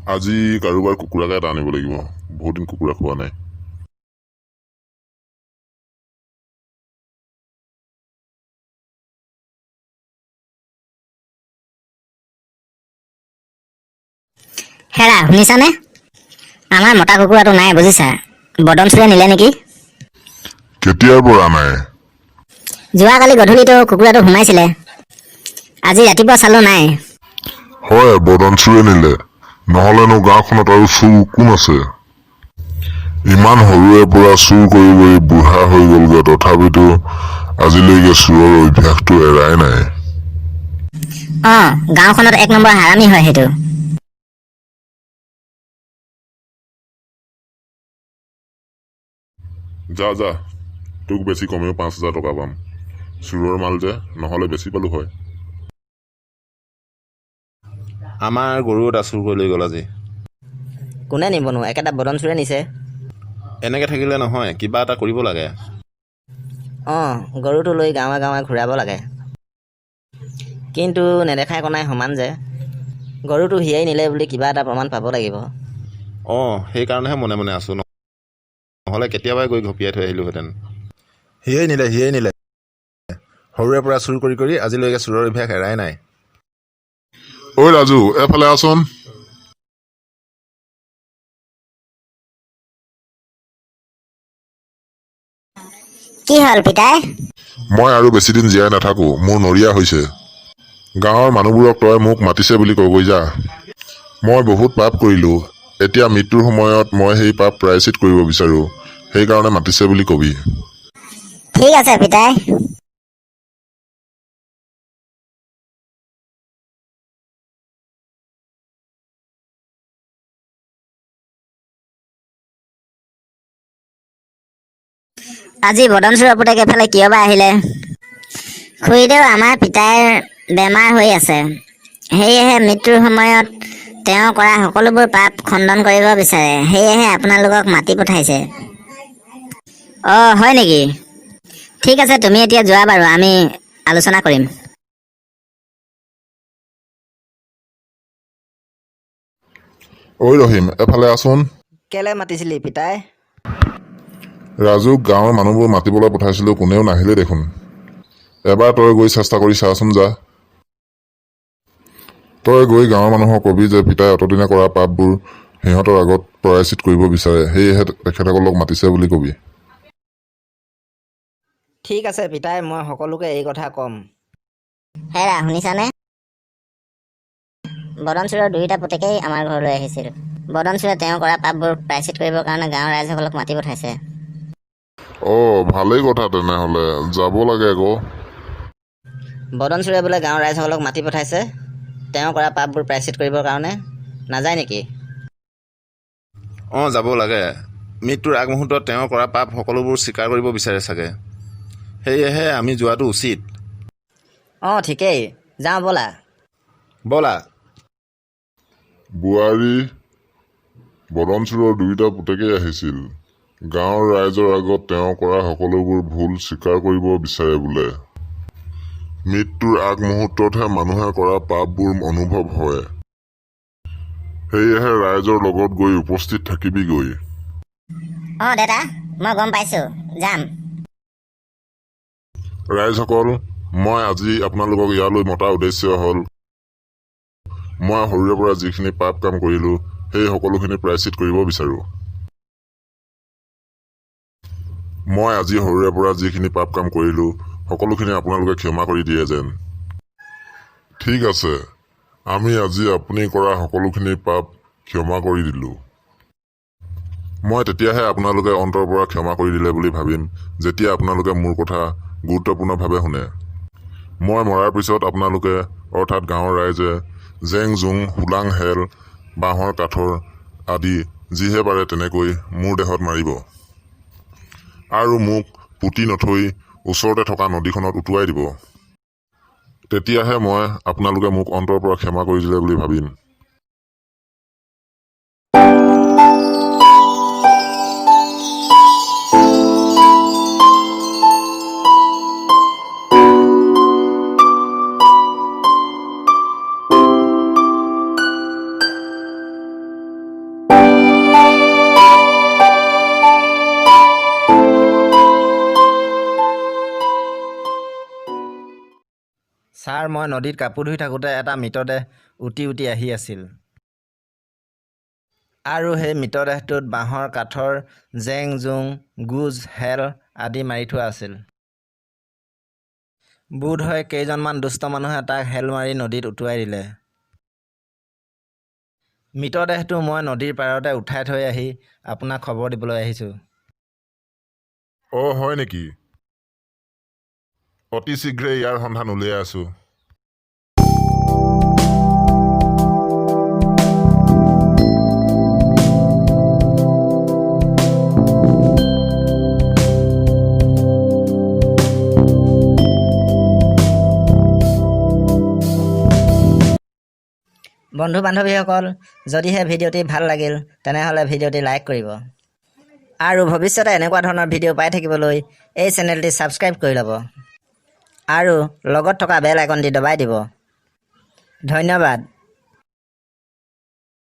আজি কাৰোবাৰ কুকুৰাকে এটা আনিব লাগিব। বহুত দিন কুকুৰা খোৱা নাই। হেৰা শুনিছানে? আমাৰ মতা কুকুৰাটো নাই বুজিছা। বদনচুৰে নিলে নেকি? কেতিয়াৰ পৰা নাই? যোৱাকালি গধূলিটো কুকুৰাটো সোমাইছিলে। আজি ৰাতিপুৱা চালো নাই। হয়, বদনচুৰে নিলে। নহলেনো গাঁওখনত আৰু চুৰ কোন আছে? ইমান সৰুৰে পৰা চুৰ কৰি কৰি বুঢ়া হৈ গলগৈ, তথাপিতো আজিলৈকে চুৰৰ অভ্যাসটো এৰাই নাই। গাঁওখনত এক নম্বৰ হাৰামি হয় সেইটো। যা যা, তোক বেছি কমেও 5,000 টকা পাম। চুৰৰ মাল যে, নহলে বেছি পালো হয়। আমাৰ গৰু এটা চুৰ কৰি লৈ গ'ল আজি। কোনে নিবনো, একেটা বদনচুৰে নিছে। এনেকৈ থাকিলে নহয়, কিবা এটা কৰিব লাগে। গৰুটো লৈ গাঁৱে গাঁৱে ঘূৰাব লাগে। কিন্তু নেদেখাই কনাই সমান যে। গৰুটো সিয়াই নিলে বুলি কিবা এটা প্ৰমাণ পাব লাগিব। সেইকাৰণেহে মনে মনে আছোঁ, নহ'লে কেতিয়াবাই গৈ ঘপিয়াই থৈ আহিলোহেঁতেন। সিয়েই নিলে। সৰুৰে পৰা চুৰ কৰি কৰি আজিলৈকে চুৰৰ অভ্যাস এৰাই নাই। ঐ ৰাজু, এফালে আচোন। কি হ'ল পিতাই? মই আৰু বেছি দিন জীয়াই নাথাকো, মোৰ নৰীয়া হৈছে। গাঁৱৰ মানুহবোৰক তই মোক মাতিছে বুলি কবই যা। মই বহুত পাপ কৰিলো। এতিয়া মৃত্যুৰ সময়ত মই সেই পাপ প্ৰায়চিত কৰিব বিচাৰো। সেইকাৰণে মাতিছে বুলি কবি। ঠিক আছে পিতাই। আজি বদনচুৰৰ পুতেক এফালে কিয় বা আহিলে? খুৰীদেউ, আমাৰ পিতাইৰ বেমাৰ হৈ আছে। সেয়েহে মৃত্যুৰ সময়ত তেওঁ কৰা সকলোবোৰ পাপ খণ্ডন কৰিব বিচাৰে। সেয়েহে আপোনালোকক মাতি পঠাইছে। হয় নেকি? ঠিক আছে, তুমি এতিয়া যোৱা বাৰু, আমি আলোচনা কৰিম। ঐ ৰহিম, এফালে আচোন। কেলে মাতিছিলি পিতাই? ৰাজুক গাঁৱৰ মানুহবোৰ মাতিবলৈ পঠাইছিলো, কোনেও নাহিলে দেখোন। এবাৰ তই গৈ চেষ্টা কৰি চাচোন যা। তই গৈ গাঁৱৰ মানুহক কবি যে পিতাই অতদিনে কৰা পাপবোৰ সিহঁতৰ আগত প্ৰায়চিত কৰিব বিচাৰে, সেয়েহে তেখেতসকলক মাতিছে বুলি কবি। ঠিক আছে পিতাই, মই সকলোকে এই কথা ক'ম। হেৰা শুনিছানে? বদনচুৰৰ দুয়োটা পুতেকেই আমাৰ ঘৰলৈ আহিছিল। বদনচুৰে তেওঁ কৰা পাপবোৰ প্ৰায়চিত কৰিবৰ কাৰণে গাঁৱৰ ৰাইজসকলক মাতি পঠাইছে। ভালেই কথা তেনেহলে, যাব লাগে আকৌ। বদনচুৰে বোলে গাঁৱৰ ৰাইজসকলক মাতি পঠাইছে তেওঁ কৰা পাপবোৰ প্ৰায়চিত কৰিবৰ কাৰণে। নাযায় নেকি? যাব লাগে। মৃত্যুৰ আগমুহূৰ্তত তেওঁ কৰা পাপ সকলোবোৰ স্বীকাৰ কৰিব বিচাৰে চাগে। সেয়েহে আমি যোৱাটো উচিত। ঠিকেই, যাওঁ ব'লা। ব'লা। বোৱাৰী, বদনচুৰৰ দুয়োটা পুতেকেই আহিছিল। গাঁৱৰ ৰাইজৰ আগত তেওঁ কৰা সকলোবোৰ ভুল স্বীকাৰ কৰিব বিচাৰে বোলে। মৃত্যুৰ আগমুহূৰ্ততহে মানুহে কৰা পাপবোৰ অনুভৱ হয়। সেয়েহে ৰাইজৰ লগত গৈ উপস্থিত থাকিবিগৈ। দেতা, মই গম পাইছো, যাম। ৰাইজসকল, মই আজি আপোনালোকক ইয়ালৈ মতাৰ উদ্দেশ্য হ'ল, মই সৰুৰে পৰা যিখিনি পাপ কাম কৰিলো সেই সকলোখিনি প্ৰায়চিত কৰিব বিচাৰো। মই আজি সৰুৰে পৰা যিখিনি পাপ কাম কৰিলো সকলোখিনি আপোনালোকে ক্ষমা কৰি দিয়ে যেন। ঠিক আছে, আমি আজি আপুনি কৰা সকলোখিনি পাপ ক্ষমা কৰি দিলো। মই তেতিয়াহে আপোনালোকে অন্তৰৰ পৰা ক্ষমা কৰি দিলে বুলি ভাবিম যেতিয়া আপোনালোকে মোৰ কথা গুৰুত্বপূৰ্ণভাৱে শুনে। মই মৰাৰ পিছত আপোনালোকে অৰ্থাৎ গাঁৱৰ ৰাইজে জেং জোং হোলাং হেল বাঁহৰ কাঠৰ আদি যিহে পাৰে তেনেকৈ মোৰ দেহত মাৰিব আৰু মোক পুতি নথৈ ওচৰতে থকা নদীখনত উটুৱাই দিব। তেতিয়াহে মই আপোনালোকে মোক অন্তৰৰ পৰা ক্ষমা কৰি দিলে বুলি ভাবিম। এবাৰ মই নদীত কাপোৰ ধুই থাকোঁতে এটা মৃতদেহ উটি উটি আহি আছিল আৰু সেই মৃতদেহটোত বাঁহৰ কাঠৰ জেং জোং গোজ হেল আদি মাৰি থোৱা আছিল। বোধহয় কেইজনমান দুষ্ট মানুহে তাক হেল মাৰি নদীত উটুৱাই দিলে। মৃতদেহটো মই নদীৰ পাৰতে উঠাই থৈ আহি আপোনাক খবৰ দিবলৈ আহিছোঁ। হয় নেকি? অতি শীঘ্ৰে ইয়াৰ সন্ধান উলিয়াই আছোঁ। বন্ধু বান্ধৱীসকল, যদিহে ভিডিঅ'টি ভাল লাগিল তেনেহ'লে ভিডিঅ'টি লাইক কৰিব আৰু ভৱিষ্যতে এনেকুৱা ধৰণৰ ভিডিঅ' পাই থাকিবলৈ এই চেনেলটি ছাবস্ক্ৰাইব কৰি ল'ব আৰু লগত থকা বেল আইকনটি দবাই দিব। ধন্যবাদ।